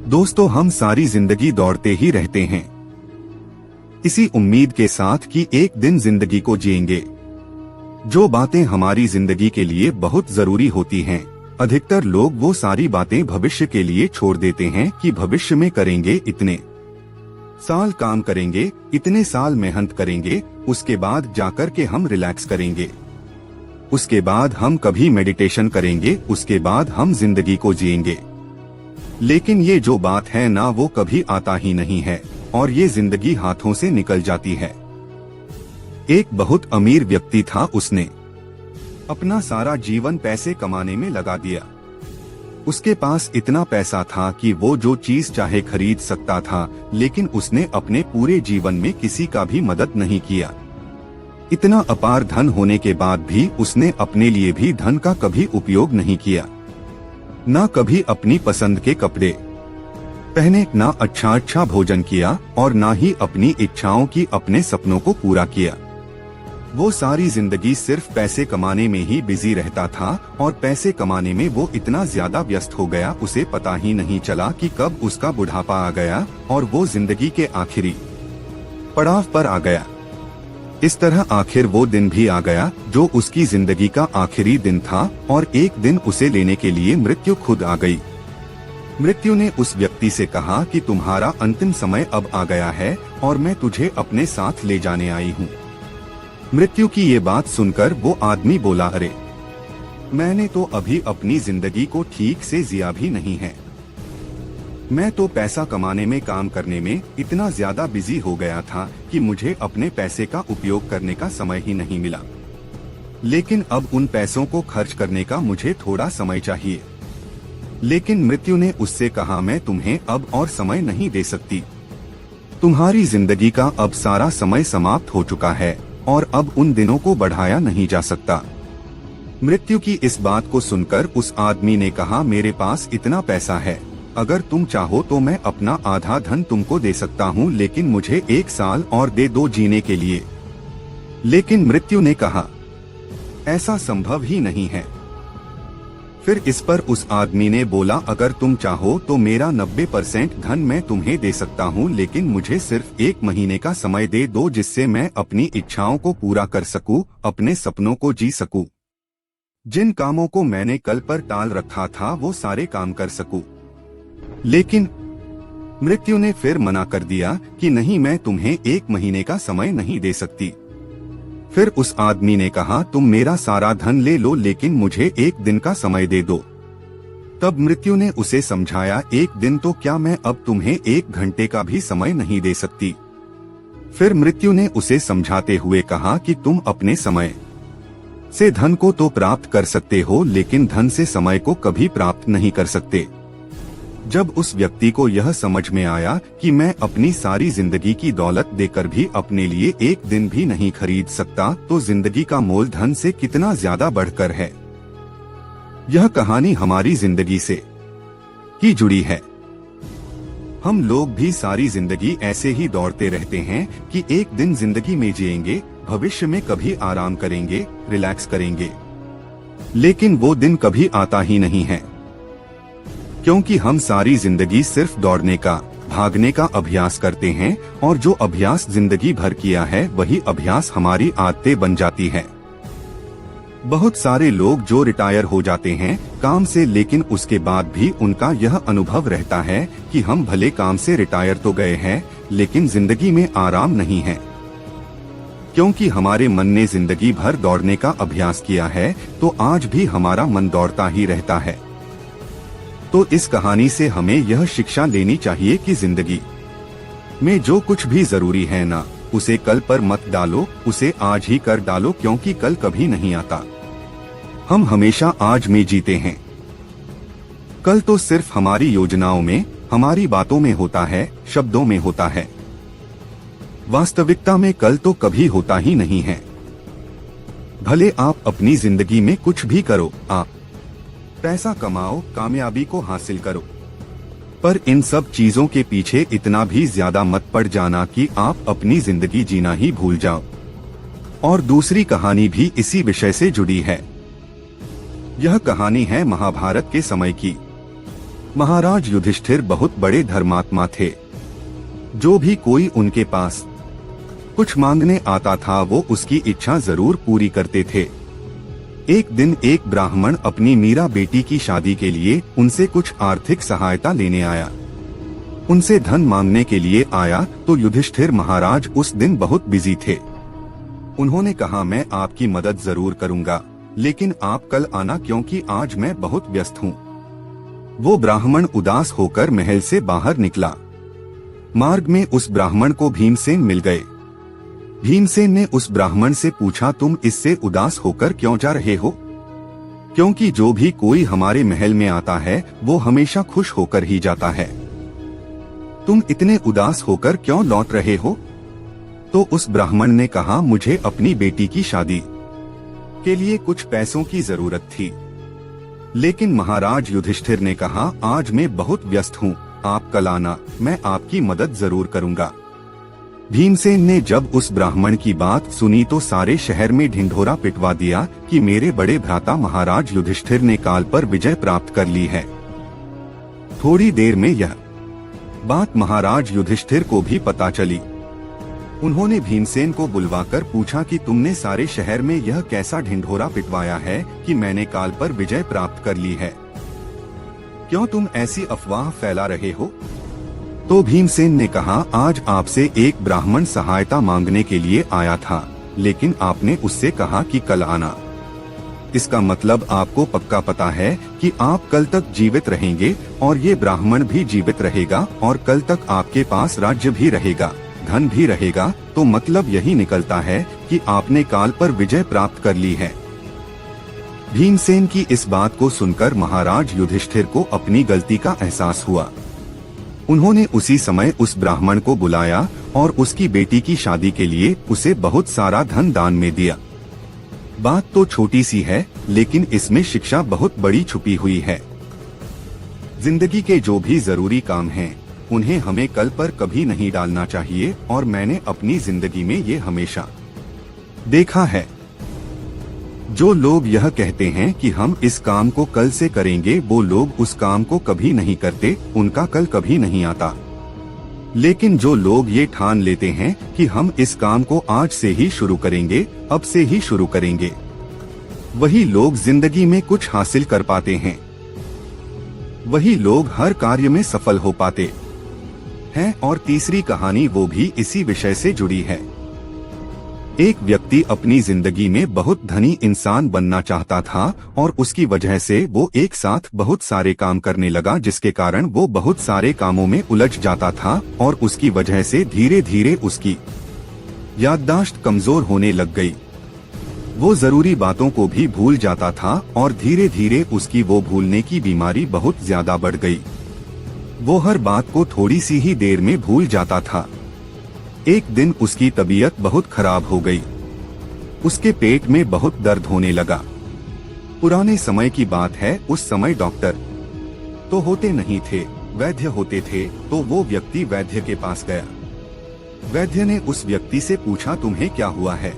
दोस्तों, हम सारी जिंदगी दौड़ते ही रहते हैं, इसी उम्मीद के साथ कि एक दिन जिंदगी को जिएंगे। जो बातें हमारी जिंदगी के लिए बहुत जरूरी होती हैं, अधिकतर लोग वो सारी बातें भविष्य के लिए छोड़ देते हैं कि भविष्य में करेंगे, इतने साल काम करेंगे, इतने साल मेहनत करेंगे, उसके बाद जाकर के हम रिलैक्स करेंगे, उसके बाद हम कभी मेडिटेशन करेंगे, उसके बाद हम जिंदगी को जिएंगे। लेकिन ये जो बात है ना, वो कभी आता ही नहीं है और ये जिंदगी हाथों से निकल जाती है। एक बहुत अमीर व्यक्ति था, उसने अपना सारा जीवन पैसे कमाने में लगा दिया। उसके पास इतना पैसा था कि वो जो चीज चाहे खरीद सकता था, लेकिन उसने अपने पूरे जीवन में किसी का भी मदद नहीं किया। इतना अपार धन होने के बाद भी उसने अपने लिए भी धन का कभी उपयोग नहीं किया, न कभी अपनी पसंद के कपड़े पहने, ना अच्छा भोजन किया और ना ही अपनी इच्छाओं की, अपने सपनों को पूरा किया। वो सारी जिंदगी सिर्फ पैसे कमाने में ही बिजी रहता था और पैसे कमाने में वो इतना ज्यादा व्यस्त हो गया, उसे पता ही नहीं चला कि कब उसका बुढ़ापा आ गया और वो जिंदगी के आखिरी पड़ाव पर आ गया। इस तरह आखिर वो दिन भी आ गया जो उसकी जिंदगी का आखिरी दिन था और एक दिन उसे लेने के लिए मृत्यु खुद आ गई। मृत्यु ने उस व्यक्ति से कहा कि तुम्हारा अंतिम समय अब आ गया है और मैं तुझे अपने साथ ले जाने आई हूँ। मृत्यु की ये बात सुनकर वो आदमी बोला, अरे मैंने तो अभी अपनी जिंदगी को ठीक से जिया भी नहीं है। मैं तो पैसा कमाने में, काम करने में इतना ज्यादा बिजी हो गया था कि मुझे अपने पैसे का उपयोग करने का समय ही नहीं मिला। लेकिन अब उन पैसों को खर्च करने का मुझे थोड़ा समय चाहिए। लेकिन मृत्यु ने उससे कहा, मैं तुम्हें अब और समय नहीं दे सकती। तुम्हारी जिंदगी का अब सारा समय समाप्त हो चुका है और अब उन दिनों को बढ़ाया नहीं जा सकता। मृत्यु की इस बात को सुनकर उस आदमी ने कहा, मेरे पास इतना पैसा है, अगर तुम चाहो तो मैं अपना आधा धन तुमको दे सकता हूँ, लेकिन मुझे 1 साल और दे दो जीने के लिए। लेकिन मृत्यु ने कहा, ऐसा संभव ही नहीं है। फिर इस पर उस आदमी ने बोला, अगर तुम चाहो तो मेरा 90% धन मैं तुम्हें दे सकता हूँ, लेकिन मुझे सिर्फ 1 महीने का समय दे दो, जिससे मैं अपनी इच्छाओं को पूरा कर सकूं, अपने सपनों को जी सकूं, जिन कामों को मैंने कल पर टाल रखा था वो सारे काम कर सकूं। लेकिन मृत्यु ने फिर मना कर दिया कि नहीं, मैं तुम्हें 1 महीने का समय नहीं दे सकती। फिर उस आदमी ने कहा, तुम मेरा सारा धन ले लो, लेकिन मुझे 1 दिन का समय दे दो। तब मृत्यु ने उसे समझाया, 1 दिन तो क्या, मैं अब तुम्हें 1 घंटे का भी समय नहीं दे सकती। फिर मृत्यु ने उसे समझाते हुए कहा कि तुम अपने समय से धन को तो प्राप्त कर सकते हो, लेकिन धन से समय को कभी प्राप्त नहीं कर सकते। जब उस व्यक्ति को यह समझ में आया कि मैं अपनी सारी जिंदगी की दौलत देकर भी अपने लिए 1 दिन भी नहीं खरीद सकता, तो जिंदगी का मोल धन से कितना ज्यादा बढ़कर है। यह कहानी हमारी जिंदगी से ही जुड़ी है। हम लोग भी सारी जिंदगी ऐसे ही दौड़ते रहते हैं कि एक दिन जिंदगी में जिएंगे, भविष्य में कभी आराम करेंगे, रिलैक्स करेंगे, लेकिन वो दिन कभी आता ही नहीं है, क्योंकि हम सारी जिंदगी सिर्फ दौड़ने का, भागने का अभ्यास करते हैं और जो अभ्यास जिंदगी भर किया है वही अभ्यास हमारी आदतें बन जाती है। बहुत सारे लोग जो रिटायर हो जाते हैं काम से, लेकिन उसके बाद भी उनका यह अनुभव रहता है कि हम भले काम से रिटायर तो गए हैं, लेकिन जिंदगी में आराम नहीं है, क्योंकि हमारे मन ने जिंदगी भर दौड़ने का अभ्यास किया है, तो आज भी हमारा मन दौड़ता ही रहता है। तो इस कहानी से हमें यह शिक्षा लेनी चाहिए कि जिंदगी में जो कुछ भी जरूरी है ना, उसे कल पर मत डालो, उसे आज ही कर डालो, क्योंकि कल कभी नहीं आता। हम हमेशा आज में जीते हैं। कल तो सिर्फ हमारी योजनाओं में, हमारी बातों में होता है, शब्दों में होता है। वास्तविकता में कल तो कभी होता ही नहीं है। भले आप अपनी जिंदगी में कुछ भी करो, आप पैसा कमाओ, कामयाबी को हासिल करो, पर इन सब चीजों के पीछे इतना भी ज्यादा मत पड़ जाना कि आप अपनी जिंदगी जीना ही भूल जाओ। और दूसरी कहानी भी इसी विषय से जुड़ी है। यह कहानी है महाभारत के समय की। महाराज युधिष्ठिर बहुत बड़े धर्मात्मा थे। जो भी कोई उनके पास कुछ मांगने आता था वो उसकी इच्छा जरूर पूरी करते थे। एक दिन एक ब्राह्मण अपनी मीरा बेटी की शादी के लिए उनसे कुछ आर्थिक सहायता लेने आया। उनसे धन मांगने के लिए आया तो युधिष्ठिर महाराज उस दिन बहुत बिजी थे। उन्होंने कहा, मैं आपकी मदद जरूर करूंगा, लेकिन आप कल आना क्योंकि आज मैं बहुत व्यस्त हूँ। वो ब्राह्मण उदास होकर महल से बाहर निकला। मार्ग में उस ब्राह्मण को भीमसेन मिल गए। भीमसेन ने उस ब्राह्मण से पूछा, तुम इससे उदास होकर क्यों जा रहे हो? क्योंकि जो भी कोई हमारे महल में आता है वो हमेशा खुश होकर ही जाता है। तुम इतने उदास होकर क्यों लौट रहे हो? तो उस ब्राह्मण ने कहा, मुझे अपनी बेटी की शादी के लिए कुछ पैसों की जरूरत थी, लेकिन महाराज युधिष्ठिर ने कहा, आज मैं बहुत व्यस्त हूँ, आप कल आना, मैं आपकी मदद जरूर करूँगा। भीमसेन ने जब उस ब्राह्मण की बात सुनी तो सारे शहर में ढिंढोरा पिटवा दिया कि मेरे बड़े भ्राता महाराज युधिष्ठिर ने काल पर विजय प्राप्त कर ली है। थोड़ी देर में यह बात महाराज युधिष्ठिर को भी पता चली। उन्होंने भीमसेन को बुलवाकर पूछा कि तुमने सारे शहर में यह कैसा ढिंढोरा पिटवाया है कि मैंने काल पर विजय प्राप्त कर ली है? क्यों तुम ऐसी अफवाह फैला रहे हो? तो भीमसेन ने कहा, आज आपसे एक ब्राह्मण सहायता मांगने के लिए आया था, लेकिन आपने उससे कहा कि कल आना। इसका मतलब आपको पक्का पता है कि आप कल तक जीवित रहेंगे और ये ब्राह्मण भी जीवित रहेगा और कल तक आपके पास राज्य भी रहेगा, धन भी रहेगा। तो मतलब यही निकलता है कि आपने काल पर विजय प्राप्त कर ली है। भीमसेन की इस बात को सुनकर महाराज युधिष्ठिर को अपनी गलती का एहसास हुआ। उन्होंने उसी समय उस ब्राह्मण को बुलाया और उसकी बेटी की शादी के लिए उसे बहुत सारा धन दान में दिया। बात तो छोटी सी है, लेकिन इसमें शिक्षा बहुत बड़ी छुपी हुई है। जिंदगी के जो भी जरूरी काम हैं, उन्हें हमें कल पर कभी नहीं डालना चाहिए और मैंने अपनी जिंदगी में ये हमेशा देखा है। जो लोग यह कहते हैं कि हम इस काम को कल से करेंगे, वो लोग उस काम को कभी नहीं करते, उनका कल कभी नहीं आता। लेकिन जो लोग ये ठान लेते हैं कि हम इस काम को आज से ही शुरू करेंगे, अब से ही शुरू करेंगे, वही लोग जिंदगी में कुछ हासिल कर पाते हैं। वही लोग हर कार्य में सफल हो पाते हैं। और तीसरी कहानी वो भी इसी विषय से जुड़ी है। एक व्यक्ति अपनी जिंदगी में बहुत धनी इंसान बनना चाहता था और उसकी वजह से वो एक साथ बहुत सारे काम करने लगा, जिसके कारण वो बहुत सारे कामों में उलझ जाता था और उसकी वजह से धीरे धीरे उसकी याददाश्त कमजोर होने लग गई। वो जरूरी बातों को भी भूल जाता था और धीरे धीरे उसकी वो भूलने की बीमारी बहुत ज्यादा बढ़ गई। वो हर बात को थोड़ी सी ही देर में भूल जाता था। एक दिन उसकी तबीयत बहुत खराब हो गई। उसके पेट में बहुत दर्द होने लगा। पुराने समय की बात है, उस समय डॉक्टर तो होते नहीं थे, वैद्य होते थे। तो वो व्यक्ति वैद्य के पास गया। वैद्य ने उस व्यक्ति से पूछा, तुम्हें क्या हुआ है?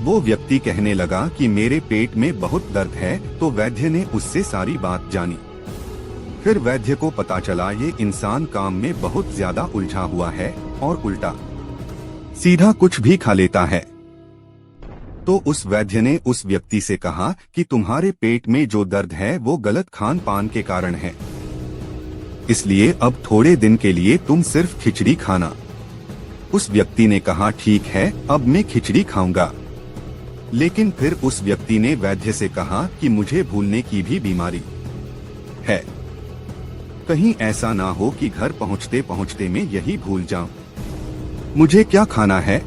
वो व्यक्ति कहने लगा कि मेरे पेट में बहुत दर्द है। तो वैद्य ने उससे सारी बात जानी। फिर वैद्य को पता चला ये इंसान काम में बहुत ज्यादा उलझा हुआ है और उल्टा सीधा कुछ भी खा लेता है। तो उस वैद्य ने उस व्यक्ति से कहा कि तुम्हारे पेट में जो दर्द है वो गलत खान पान के कारण है, इसलिए अब थोड़े दिन के लिए तुम सिर्फ खिचड़ी खाना। उस व्यक्ति ने कहा, ठीक है, अब मैं खिचड़ी खाऊंगा। लेकिन फिर उस व्यक्ति ने वैद्य से कहा कि मुझे भूलने की भी बीमारी है, कहीं ऐसा ना हो कि घर पहुंचते पहुंचते मैं यही भूल जाऊं। मुझे क्या खाना है?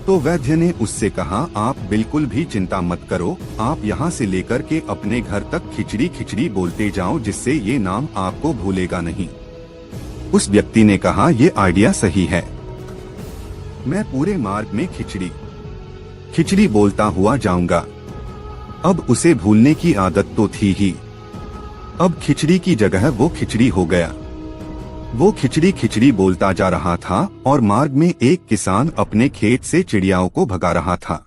तो वैद्य ने उससे कहा, आप बिल्कुल भी चिंता मत करो, आप यहाँ से लेकर के अपने घर तक खिचड़ी खिचड़ी बोलते जाओ, जिससे ये नाम आपको भूलेगा नहीं। उस व्यक्ति ने कहा, ये आइडिया सही है, मैं पूरे मार्ग में खिचड़ी खिचड़ी बोलता हुआ जाऊंगा। अब उसे भूलने की आदत तो थी ही, अब खिचड़ी की जगह वो खिचड़ी हो गया। वो खिचड़ी खिचड़ी बोलता जा रहा था और मार्ग में एक किसान अपने खेत से चिड़ियाओं को भगा रहा था।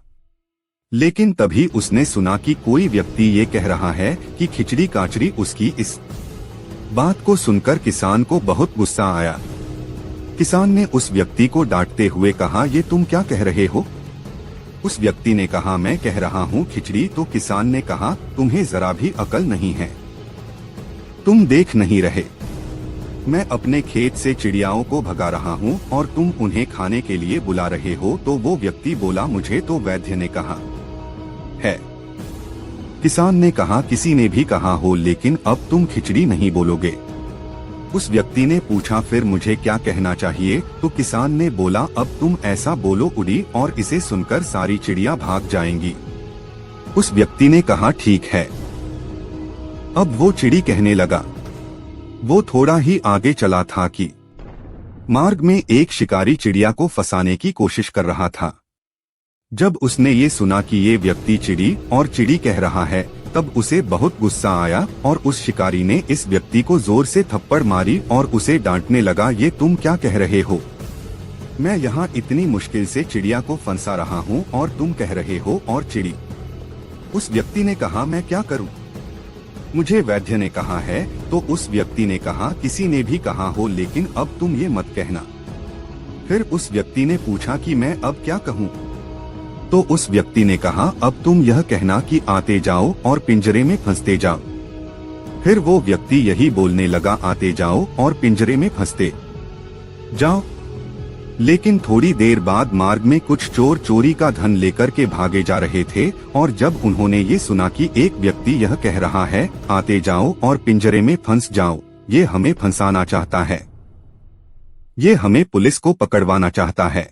लेकिन तभी उसने सुना कि कोई व्यक्ति ये कह रहा है कि खिचड़ी काचड़ी उसकी इस बात को सुनकर किसान को बहुत गुस्सा आया। किसान ने उस व्यक्ति को डांटते हुए कहा, ये तुम क्या कह रहे हो? उस व्यक्ति ने कहा, मैं कह रहा हूँ खिचड़ी। तो किसान ने कहा, तुम्हें जरा भी अकल नहीं है, तुम देख नहीं रहे, मैं अपने खेत से चिड़ियाओं को भगा रहा हूँ और तुम उन्हें खाने के लिए बुला रहे हो। तो वो व्यक्ति बोला, मुझे तो वैद्य ने कहा है। किसान ने कहा, किसी ने भी कहा हो, लेकिन अब तुम खिचड़ी नहीं बोलोगे। उस व्यक्ति ने पूछा, फिर मुझे क्या कहना चाहिए? तो किसान ने बोला, अब तुम ऐसा बोलो उड़ी, और इसे सुनकर सारी चिड़िया भाग जाएंगी। उस व्यक्ति ने कहा, ठीक है। अब वो चिड़ी कहने लगा। वो थोड़ा ही आगे चला था कि मार्ग में एक शिकारी चिड़िया को फंसाने की कोशिश कर रहा था। जब उसने ये सुना कि ये व्यक्ति चिड़ी और चिड़ी कह रहा है, तब उसे बहुत गुस्सा आया और उस शिकारी ने इस व्यक्ति को जोर से थप्पड़ मारी और उसे डांटने लगा, ये तुम क्या कह रहे हो? मैं यहाँ इतनी मुश्किल से चिड़िया को फंसा रहा हूँ और तुम कह रहे हो और चिड़ी। उस व्यक्ति ने कहा, मैं क्या करूँ, मुझे वैद्य ने कहा है। तो उस व्यक्ति ने कहा, किसी ने भी कहा हो, लेकिन अब तुम ये मत कहना। फिर उस व्यक्ति ने पूछा कि मैं अब क्या कहूँ? तो उस व्यक्ति ने कहा, अब तुम यह कहना कि आते जाओ और पिंजरे में फंसते जाओ। फिर वो व्यक्ति यही बोलने लगा, आते जाओ और पिंजरे में फंसते जाओ। लेकिन थोड़ी देर बाद मार्ग में कुछ चोर चोरी का धन लेकर के भागे जा रहे थे, और जब उन्होंने ये सुना कि एक व्यक्ति यह कह रहा है, आते जाओ और पिंजरे में फंस जाओ, ये हमें फंसाना चाहता है, ये हमें पुलिस को पकड़वाना चाहता है।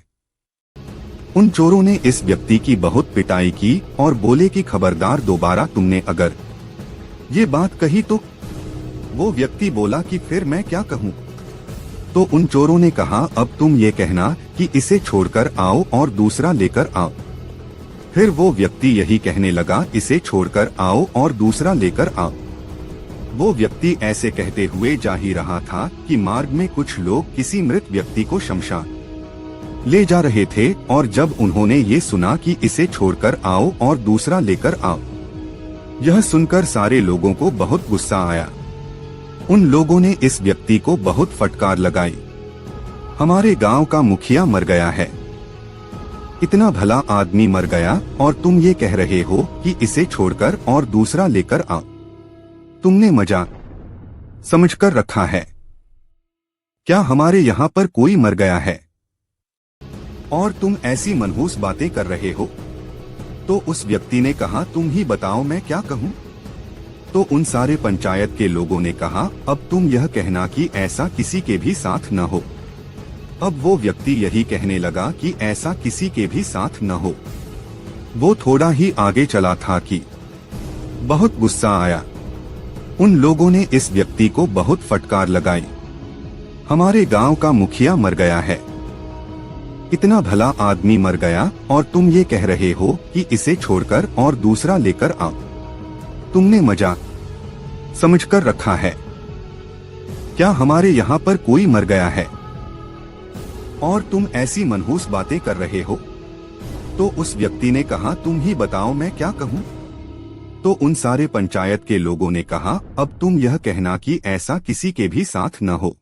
उन चोरों ने इस व्यक्ति की बहुत पिटाई की और बोले कि खबरदार, दोबारा तुमने अगर ये बात कही तो। वो व्यक्ति बोला कि फिर मैं क्या कहूँ? तो उन चोरों ने कहा, अब तुम ये कहना कि इसे छोड़कर आओ और दूसरा लेकर आओ। फिर वो व्यक्ति यही कहने लगा, इसे छोड़कर आओ और दूसरा लेकर आओ। वो व्यक्ति ऐसे कहते हुए जा ही रहा था कि मार्ग में कुछ लोग किसी मृत व्यक्ति को शमशान ले जा रहे थे, और जब उन्होंने ये सुना कि इसे छोड़कर आओ और दूसरा लेकर आओ, यह सुनकर सारे लोगों को बहुत गुस्सा आया। उन लोगों ने इस व्यक्ति को बहुत फटकार लगाई, हमारे गांव का मुखिया मर गया है, इतना भला आदमी मर गया और तुम ये कह रहे हो कि इसे छोड़कर और दूसरा लेकर आओ। तुमने मजाक समझकर रखा है क्या? हमारे यहाँ पर कोई मर गया है और तुम ऐसी मनहूस बातें कर रहे हो? तो उस व्यक्ति ने कहा, तुम ही बताओ मैं क्या कहूँ? तो उन सारे पंचायत के लोगों ने कहा, अब तुम यह कहना कि ऐसा किसी के भी साथ न हो। अब वो व्यक्ति यही कहने लगा कि ऐसा किसी के भी साथ न हो। वो थोड़ा ही आगे चला था कि बहुत गुस्सा आया। उन लोगों ने इस व्यक्ति को बहुत फटकार लगाई, हमारे गांव का मुखिया मर गया है, इतना भला आदमी मर गया और तुम ये कह रहे हो कि इसे छोड़कर और दूसरा लेकर आओ। तुमने मजाक समझकर रखा है क्या? हमारे यहाँ पर कोई मर गया है और तुम ऐसी मनहूस बातें कर रहे हो? तो उस व्यक्ति ने कहा, तुम ही बताओ मैं क्या कहूँ? तो उन सारे पंचायत के लोगों ने कहा, अब तुम यह कहना कि ऐसा किसी के भी साथ न हो।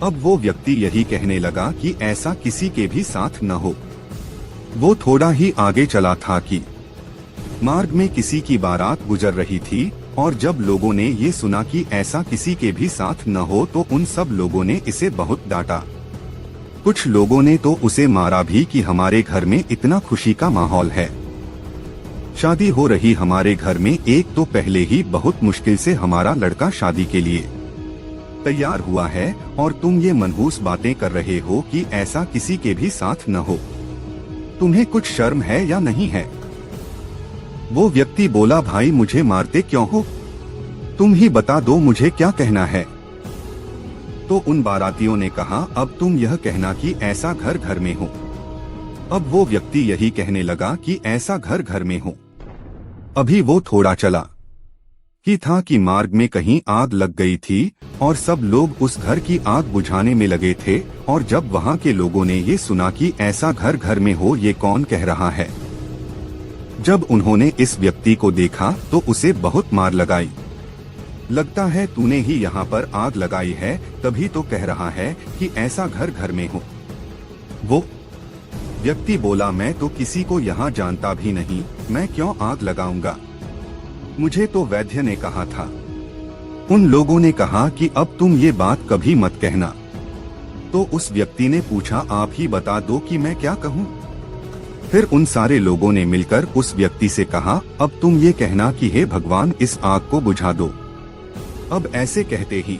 अब वो व्यक्ति यही कहने लगा कि ऐसा किसी के भी साथ न हो। वो थोड़ा ही आगे चला था कि मार्ग में किसी की बारात गुजर रही थी, और जब लोगों ने ये सुना कि ऐसा किसी के भी साथ न हो, तो उन सब लोगों ने इसे बहुत डांटा। कुछ लोगों ने तो उसे मारा भी कि हमारे घर में इतना खुशी का माहौल है, शादी हो रही हमारे घर में, एक तो पहले ही बहुत मुश्किल से हमारा लड़का शादी के लिए तैयार हुआ है, और तुम ये मनहूस बातें कर रहे हो कि ऐसा किसी के भी साथ न हो। तुम्हें कुछ शर्म है या नहीं है? वो व्यक्ति बोला, भाई मुझे मारते क्यों हो? तुम ही बता दो मुझे क्या कहना है। तो उन बारातियों ने कहा, अब तुम यह कहना कि ऐसा घर घर में हो। अब वो व्यक्ति यही कहने लगा कि ऐसा घर घर में हो। अभी वो थोड़ा चला ही था कि मार्ग में कहीं आग लग गई थी और सब लोग उस घर की आग बुझाने में लगे थे, और जब वहां के लोगों ने ये सुना कि ऐसा घर घर में हो, ये कौन कह रहा है, जब उन्होंने इस व्यक्ति को देखा तो उसे बहुत मार लगाई। लगता है तूने ही यहाँ पर आग लगाई है, तभी तो कह रहा है कि ऐसा घर घर में हो। वो व्यक्ति बोला, मैं तो किसी को यहाँ जानता भी नहीं, मैं क्यों आग लगाऊंगा, मुझे तो वैद्य ने कहा था। उन लोगों ने कहा कि अब तुम ये बात कभी मत कहना। तो उस व्यक्ति ने पूछा, आप ही बता दो कि मैं क्या कहूँ। फिर उन सारे लोगों ने मिलकर उस व्यक्ति से कहा, अब तुम ये कहना कि हे भगवान इस आग को बुझा दो। अब ऐसे कहते ही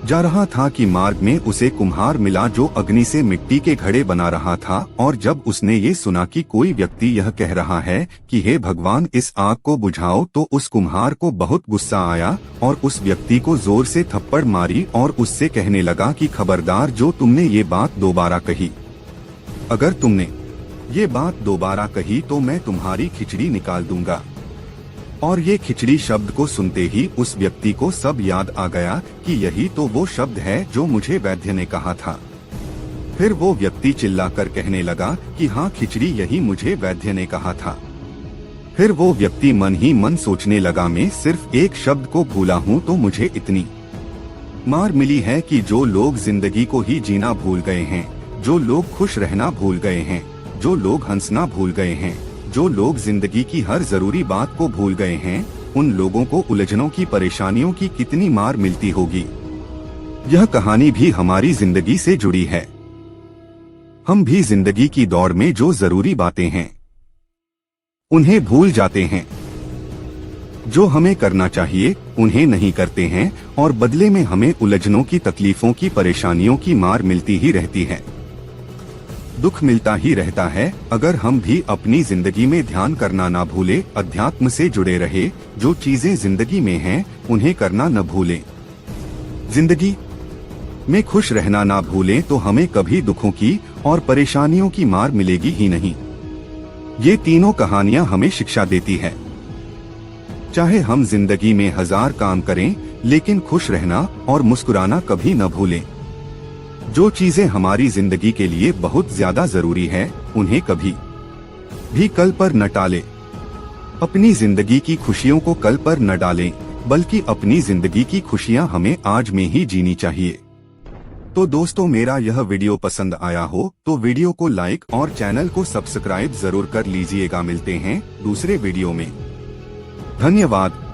जा रहा था कि मार्ग में उसे कुम्हार मिला जो अग्नि से मिट्टी के घड़े बना रहा था। और जब उसने ये सुना कि कोई व्यक्ति यह कह रहा है कि हे भगवान इस आग को बुझाओ, तो उस कुम्हार को बहुत गुस्सा आया और उस व्यक्ति को जोर से थप्पड़ मारी और उससे कहने लगा कि खबरदार, जो तुमने ये बात दोबारा कही, अगर तुमने ये बात दोबारा कही तो मैं तुम्हारी खिचड़ी निकाल दूंगा। और ये खिचड़ी शब्द को सुनते ही उस व्यक्ति को सब याद आ गया कि यही तो वो शब्द है जो मुझे वैद्य ने कहा था। फिर वो व्यक्ति चिल्लाकर कहने लगा कि हाँ खिचड़ी, यही मुझे वैद्य ने कहा था। फिर वो व्यक्ति मन ही मन सोचने लगा, मैं सिर्फ एक शब्द को भूला हूँ तो मुझे इतनी मार मिली है कि जो लोग जिंदगी को ही जीना भूल गए हैं, जो लोग खुश रहना भूल गए हैं, जो लोग हंसना भूल गए हैं, जो लोग जिंदगी की हर जरूरी बात को भूल गए हैं, उन लोगों को उलझनों की, परेशानियों की कितनी मार मिलती होगी। यह कहानी भी हमारी जिंदगी से जुड़ी है। हम भी जिंदगी की दौड़ में जो जरूरी बातें हैं उन्हें भूल जाते हैं, जो हमें करना चाहिए उन्हें नहीं करते हैं, और बदले में हमें उलझनों की, तकलीफों की, परेशानियों की मार मिलती ही रहती है, दुख मिलता ही रहता है। अगर हम भी अपनी जिंदगी में ध्यान करना ना भूले, अध्यात्म से जुड़े रहे, जो चीजें जिंदगी में हैं उन्हें करना न भूलें, जिंदगी में खुश रहना ना भूलें, तो हमें कभी दुखों की और परेशानियों की मार मिलेगी ही नहीं। ये तीनों कहानियां हमें शिक्षा देती है। चाहे हम जिंदगी में 1000 काम करें, लेकिन खुश रहना और मुस्कुराना कभी न भूलें। जो चीजें हमारी जिंदगी के लिए बहुत ज्यादा जरूरी है उन्हें कभी भी कल पर न टालें। अपनी जिंदगी की खुशियों को कल पर न डालें, बल्कि अपनी जिंदगी की खुशियां हमें आज में ही जीनी चाहिए। तो दोस्तों, मेरा यह वीडियो पसंद आया हो तो वीडियो को लाइक और चैनल को सब्सक्राइब जरूर कर लीजिएगा। मिलते हैं दूसरे वीडियो में। धन्यवाद।